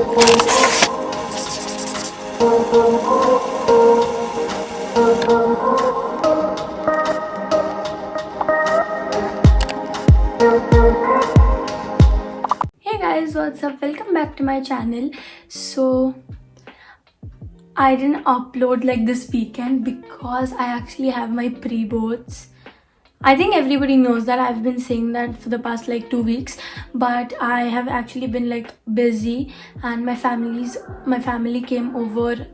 Hey guys, what's up? Welcome back to my channel. So I didn't upload like this weekend because I actually have my pre-boards. I think everybody knows that. I've been saying that for the past like 2 weeks, but I have actually been like busy, and my family came over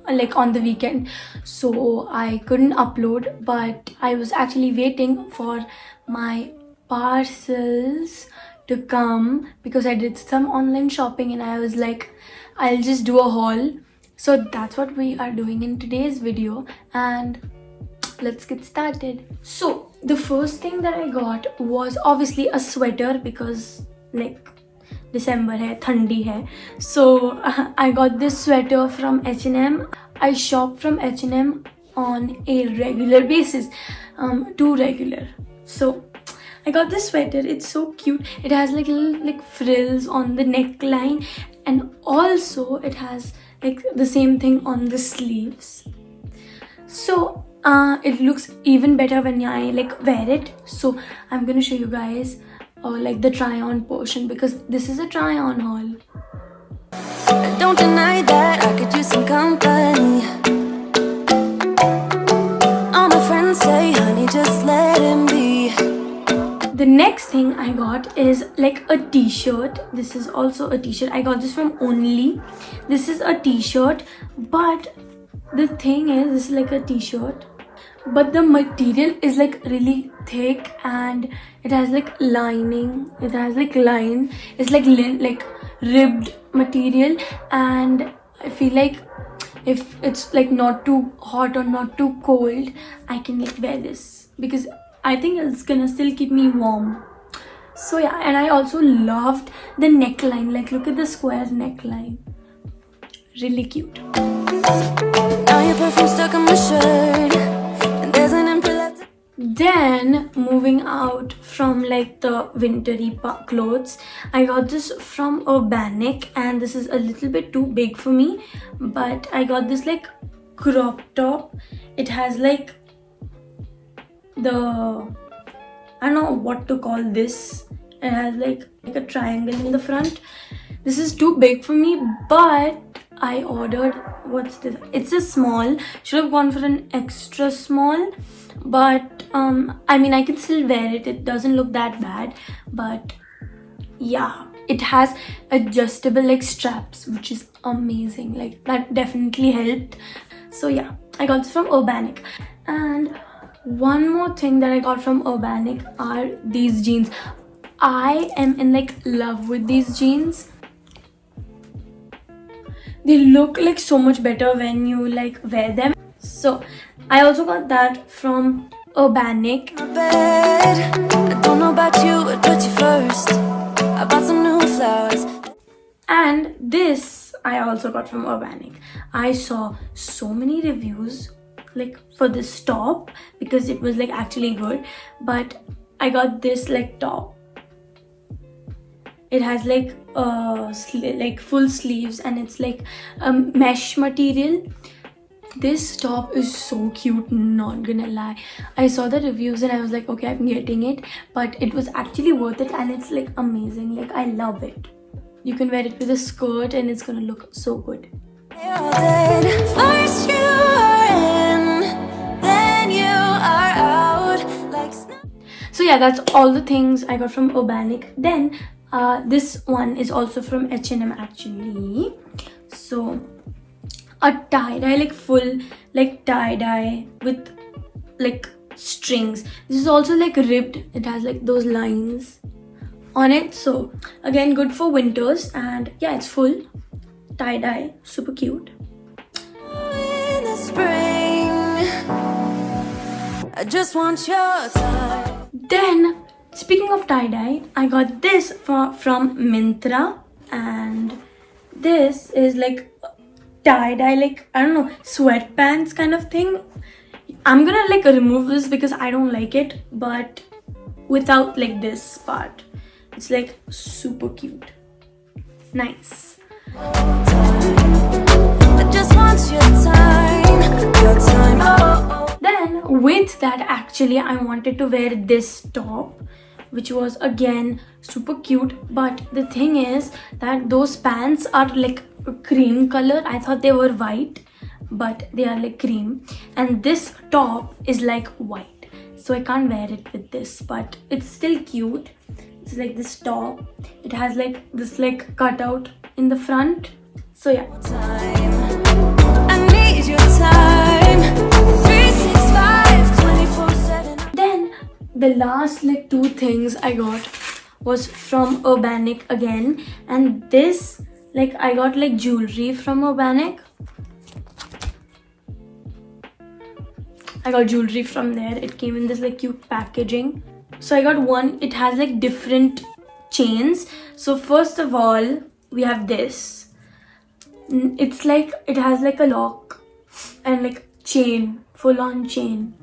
like on the weekend, so I couldn't upload. But I was actually waiting for my parcels to come because I did some online shopping and I was like, I'll just do a haul. So that's what we are doing in today's video, and let's get started. So the first thing that I got was obviously a sweater because like December hai, thandi hai. So I got this sweater from H&M. I shop from H&M on a regular basis, too regular. So I got this sweater. It's so cute. It has like little like frills on the neckline, and also it has like the same thing on the sleeves. So it looks even better when I like wear it. So I'm gonna show you guys like the try on portion because this is a try on haul. Don't deny that I could use some company. All my friends say, honey, just let him be. The next thing I got is like a t-shirt. This is also a t-shirt. I got this from Only. This is a t-shirt, but the thing is, this is like a t-shirt, but the material is like really thick and it has like lining. It has like line. It's like like ribbed material, and I feel like if it's like not too hot or not too cold, I can like wear this because I think it's gonna still keep me warm. So yeah, and I also loved the neckline. Like look at the square neckline. Really cute. Now your perfume stuck on my shirt, and there's an empty left. Then moving out from like the wintry clothes, I got this from Urbanic, and this is a little bit too big for me, but I got this like crop top. It has like I don't know what to call this. It has like a triangle in the front. This is too big for me, but I ordered, what's this? It's a small. Should have gone for an extra small, but I mean I can still wear it. It doesn't look that bad, but yeah, it has adjustable like straps, which is amazing. Like that definitely helped. So yeah, I got this from Urbanic. And one more thing that I got from Urbanic are these jeans. I am in like love with these jeans. They look like so much better when you like wear them. So I also got that from Urbanic. My bed. I don't know about you, but put you first. I bought some new flowers. And this I also got from Urbanic. I saw so many reviews like for this top because it was like actually good, but I got this like top. It has like like full sleeves, and it's like mesh material. This top is so cute, not gonna lie. I saw the reviews and I was like, okay, I'm getting it, but it was actually worth it, and it's like amazing. Like I love it. You can wear it with a skirt and it's gonna look so good. First you are in, then you are out like snow. So yeah, that's all the things I got from Urbanic. Then this one is also from H&M actually. So a tie-dye, like full like tie-dye with like strings. This is also like ribbed. It has like those lines on it. So again, good for winters, and yeah, it's full tie-dye, super cute. In the spring, I just want your time. Then speaking of tie-dye, I got this from Myntra, and this is like tie-dye, like I don't know, sweatpants kind of thing. I'm gonna like remove this because I don't like it, but without like this part, it's like super cute, nice. I just want your time, your time. Oh. Then with that, actually I wanted to wear this top, which was again super cute, but the thing is that those pants are like cream color. I thought they were white, but they are like cream, and this top is like white, so I can't wear it with this, but it's still cute. It's like this top, it has like this like cutout in the front, so yeah. I need your time. 365, 24/7. Then the last like two things I got was from Urbanic again, and this, like, I got like jewelry from Urbanic. I got jewelry from there. It came in this like cute packaging. So I got one, it has like different chains. So first of all, we have this. It's like, it has like a lock and like chain, full on chain.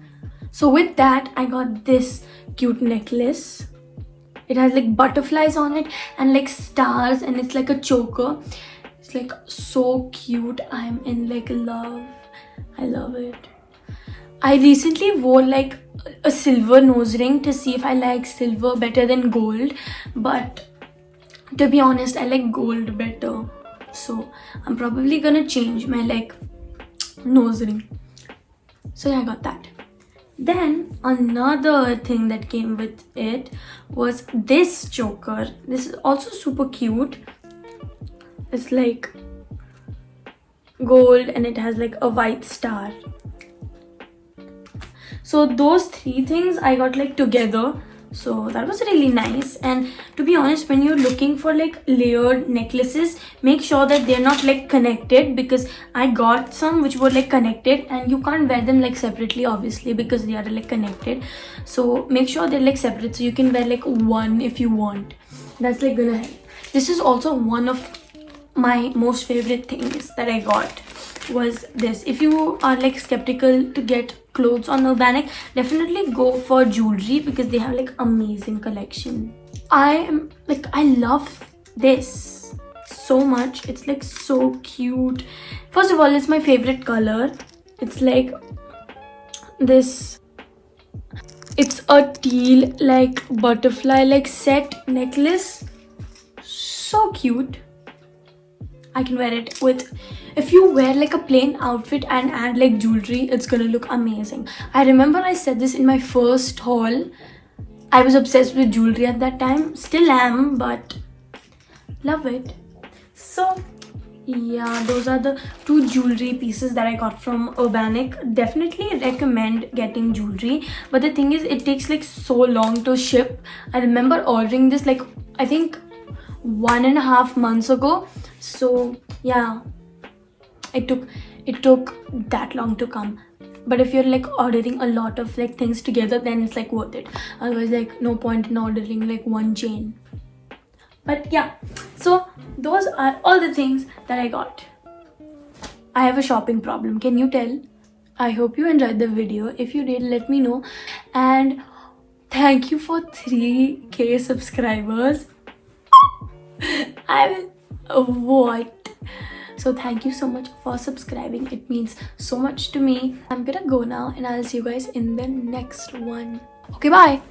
So with that, I got this cute necklace. It has like butterflies on it and like stars, and it's like a choker. It's like so cute. I'm in like love. I love it. I recently wore like a silver nose ring to see if I like silver better than gold, but to be honest, I like gold better. So I'm probably gonna change my like nose ring. So yeah, I got that. Then another thing that came with it was this choker. This is also super cute. It's like gold and it has like a white star. So those three things I got like together, so that was really nice. And to be honest, when you're looking for like layered necklaces, make sure that they're not like connected, because I got some which were like connected and you can't wear them like separately, obviously, because they are like connected. So make sure they're like separate, so you can wear like one if you want. That's like gonna help. This is also one of my most favorite things that I got, was this. If you are like skeptical to get clothes on Urbanic, definitely go for jewelry, because they have like amazing collection. I love this so much. It's like so cute. First of all, it's my favorite color. It's like this, it's a teal like butterfly like set necklace. So cute. I can wear it with, if you wear like a plain outfit and add like jewelry, it's gonna look amazing. I remember I said this in my first haul. I was obsessed with jewelry at that time, still am, but love it. So yeah, those are the two jewelry pieces that I got from Urbanic. Definitely recommend getting jewelry, but the thing is, it takes like so long to ship. I remember ordering this like, I think 1.5 months ago. So yeah, it took that long to come. But if you're like ordering a lot of like things together, then it's like worth it. Otherwise, like no point in ordering like one chain. But yeah, so those are all the things that I got. I have a shopping problem, can you tell? I hope you enjoyed the video. If you did, let me know. And thank you for 3K subscribers. I will, what? So thank you so much for subscribing. It means so much to me. I'm gonna go now and I'll see you guys in the next one. Okay, bye.